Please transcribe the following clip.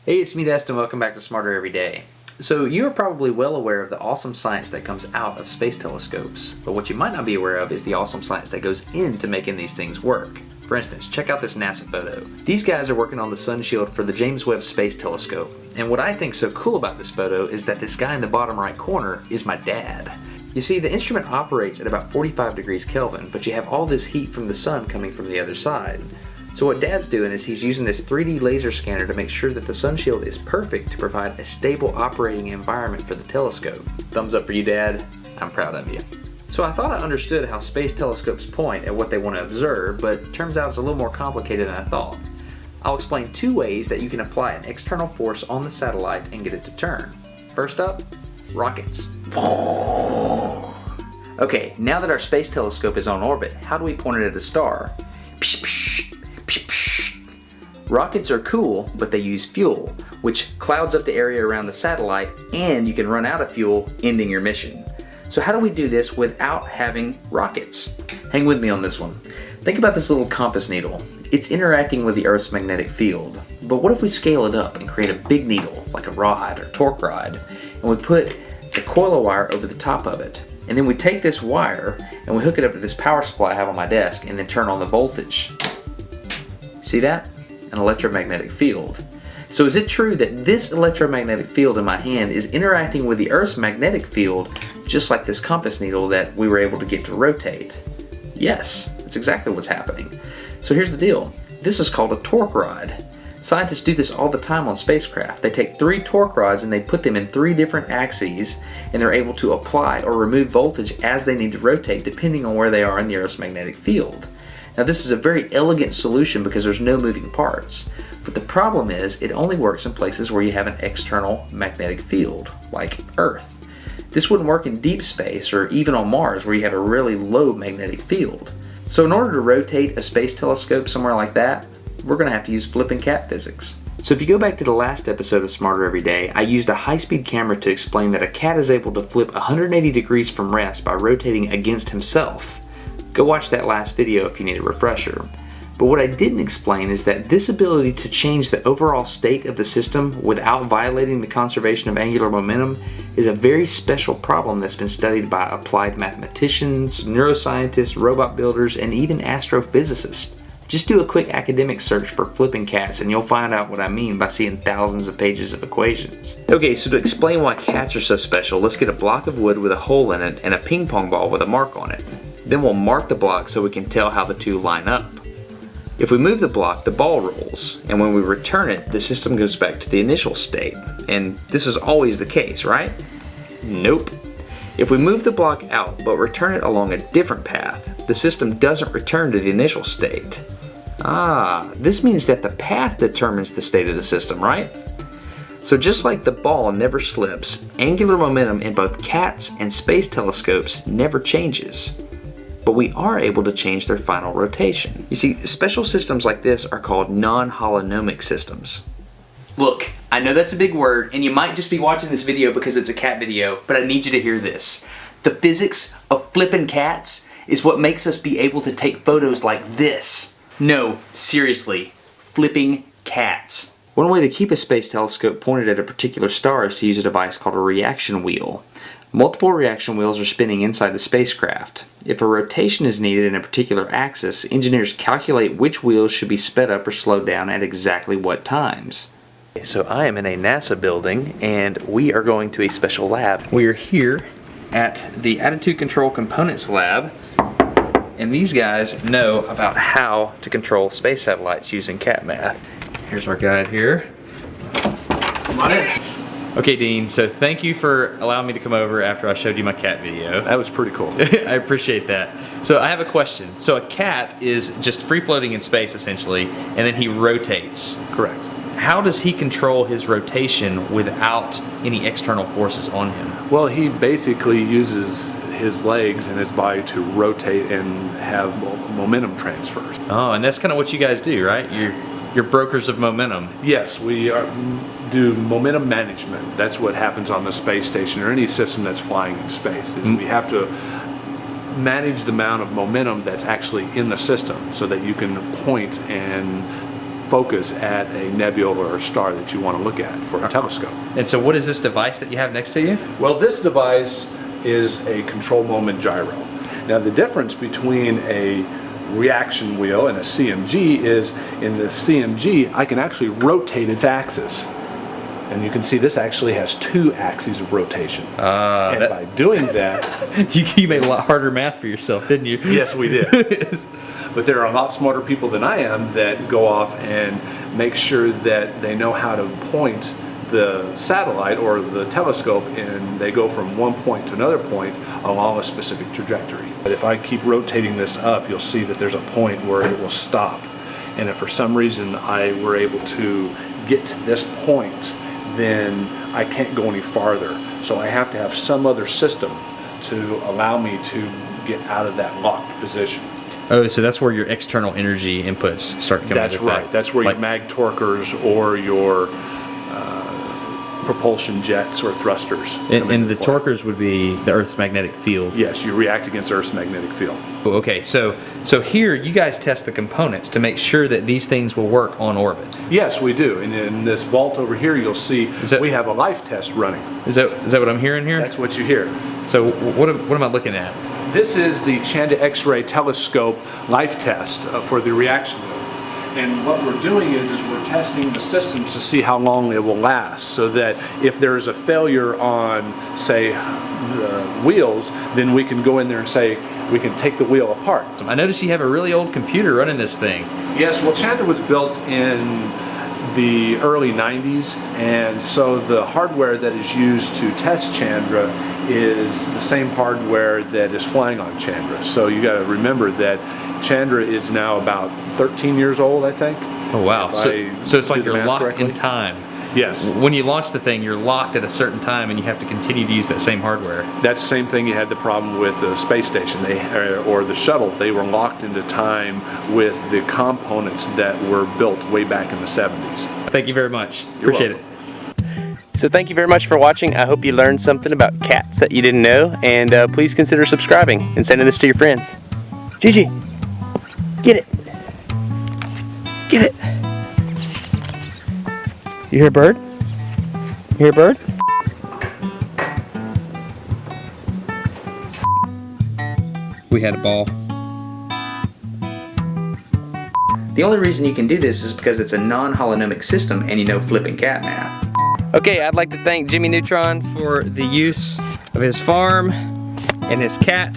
Hey, it's me, Dest, and welcome back to Smarter Every Day. So you are probably well aware of the awesome science that comes out of space telescopes, but what you might not be aware of is the awesome science that goes into making these things work. For instance, check out this NASA photo. These guys are working on the sun shield for the James Webb Space Telescope, and what I think is so cool about this photo is that this guy in the bottom right corner is my dad. You see, the instrument operates at about 45 degrees Kelvin, but you have all this heat from the sun coming from the other side. So what Dad's doing is he's using this 3D laser scanner to make sure that the sun shield is perfect to provide a stable operating environment for the telescope. Thumbs up for you, Dad. I'm proud of you. So I thought I understood how space telescopes point at what they want to observe, but it turns out it's a little more complicated than I thought. I'll explain two ways that you can apply an external force on the satellite and get it to turn. First up, rockets. Okay, now that our space telescope is on orbit, how do we point it at a star? Rockets are cool, but they use fuel, which clouds up the area around the satellite, and you can run out of fuel, ending your mission. So how do we do this without having rockets? Hang with me on this one. Think about this little compass needle. It's interacting with the Earth's magnetic field, but what if we scale it up and create a big needle, like a rod or torque rod, and we put a coil of wire over the top of it? And then we take this wire and we hook it up to this power supply I have on my desk and then turn on the voltage. See that? An electromagnetic field. So is it true that this electromagnetic field in my hand is interacting with the Earth's magnetic field just like this compass needle that we were able to get to rotate? Yes, that's exactly what's happening. So here's the deal. This is called a torque rod. Scientists do this all the time on spacecraft. They take 3 torque rods and they put them in 3 different axes, and they're able to apply or remove voltage as they need to rotate depending on where they are in the Earth's magnetic field. Now this is a very elegant solution because there's no moving parts, but the problem is it only works in places where you have an external magnetic field, like Earth. This wouldn't work in deep space or even on Mars where you have a really low magnetic field. So in order to rotate a space telescope somewhere like that, we're going to have to use flipping cat physics. So if you go back to the last episode of Smarter Every Day, I used a high-speed camera to explain that a cat is able to flip 180 degrees from rest by rotating against himself. Go watch that last video if you need a refresher. But what I didn't explain is that this ability to change the overall state of the system without violating the conservation of angular momentum is a very special problem that's been studied by applied mathematicians, neuroscientists, robot builders, and even astrophysicists. Just do a quick academic search for flipping cats and you'll find out what I mean by seeing thousands of pages of equations. Okay, so to explain why cats are so special, let's get a block of wood with a hole in it and a ping pong ball with a mark on it. Then we'll mark the block so we can tell how the two line up. If we move the block, the ball rolls, and when we return it, the system goes back to the initial state. And this is always the case, right? Nope. If we move the block out but return it along a different path, the system doesn't return to the initial state. This means that the path determines the state of the system, right? So just like the ball never slips, angular momentum in both cats and space telescopes never changes. But we are able to change their final rotation. You see, special systems like this are called non-holonomic systems. Look, I know that's a big word, and you might just be watching this video because it's a cat video, but I need you to hear this. The physics of flipping cats is what makes us be able to take photos like this. No, seriously, flipping cats. One way to keep a space telescope pointed at a particular star is to use a device called a reaction wheel. Multiple reaction wheels are spinning inside the spacecraft. If a rotation is needed in a particular axis, engineers calculate which wheels should be sped up or slowed down at exactly what times. So I am in a NASA building and we are going to a special lab. We are here at the Attitude Control Components Lab, and these guys know about how to control space satellites using cat math. Here's our guide here. Come on in. Okay, Dean, so thank you for allowing me to come over after I showed you my cat video. That was pretty cool. I appreciate that. So I have a question. So a cat is just free floating in space essentially, and then he rotates. Correct. How does he control his rotation without any external forces on him? Well, he basically uses his legs and his body to rotate and have momentum transfers. Oh, and that's kind of what you guys do, right? You're brokers of momentum. Yes, we do momentum management. That's what happens on the space station or any system that's flying in space. Is we have to manage the amount of momentum that's actually in the system so that you can point and focus at a nebula or a star that you want to look at for a telescope. And so what is this device that you have next to you? Well, this device is a control moment gyro. Now, the difference between a reaction wheel and a CMG is in the CMG, I can actually rotate its axis. And you can see this actually has 2 axes of rotation. And by doing that... you made a lot harder math for yourself, didn't you? Yes, we did. But there are a lot smarter people than I am that go off and make sure that they know how to point the satellite or the telescope, and they go from one point to another point along a specific trajectory. But if I keep rotating this up, you'll see that there's a point where it will stop. And if for some reason I were able to get to this point, then I can't go any farther. So I have to have some other system to allow me to get out of that locked position. Oh, so that's where your external energy inputs start coming into effect. That's right. That's where your mag torquers or your propulsion jets or thrusters. And the torquers would be the Earth's magnetic field. Yes, you react against Earth's magnetic field. Okay, so here you guys test the components to make sure that these things will work on orbit. Yes, we do. And in this vault over here, you'll see we have a life test running. Is that what I'm hearing here? That's what you hear. So what am I looking at? This is the Chanda X-ray telescope life test for the reaction wheel. And what we're doing is we're testing the systems to see how long it will last, so that if there's a failure on, say, the wheels, then we can go in there and say, we can take the wheel apart. I noticed you have a really old computer running this thing. Yes, well, Chanda was built in the early 90s, and so the hardware that is used to test Chandra is the same hardware that is flying on Chandra. So you got to remember that Chandra is now about 13 years old, I think. Oh wow! So it's like you're locked in time. Yes. When you launch the thing, you're locked at a certain time, and you have to continue to use that same hardware. That's the same thing you had the problem with the space station, or the shuttle. They were locked into time with the components that were built way back in the 70s. Thank you very much. You're Appreciate welcome. it. So thank you very much for watching. I hope you learned something about cats that you didn't know, and please consider subscribing and sending this to your friends. Gigi, get it. Get it. You hear a bird? You hear a bird? We had a ball. The only reason you can do this is because it's a non-holonomic system and you know flipping cat math. Okay, I'd like to thank Jimmy Neutron for the use of his farm and his cat.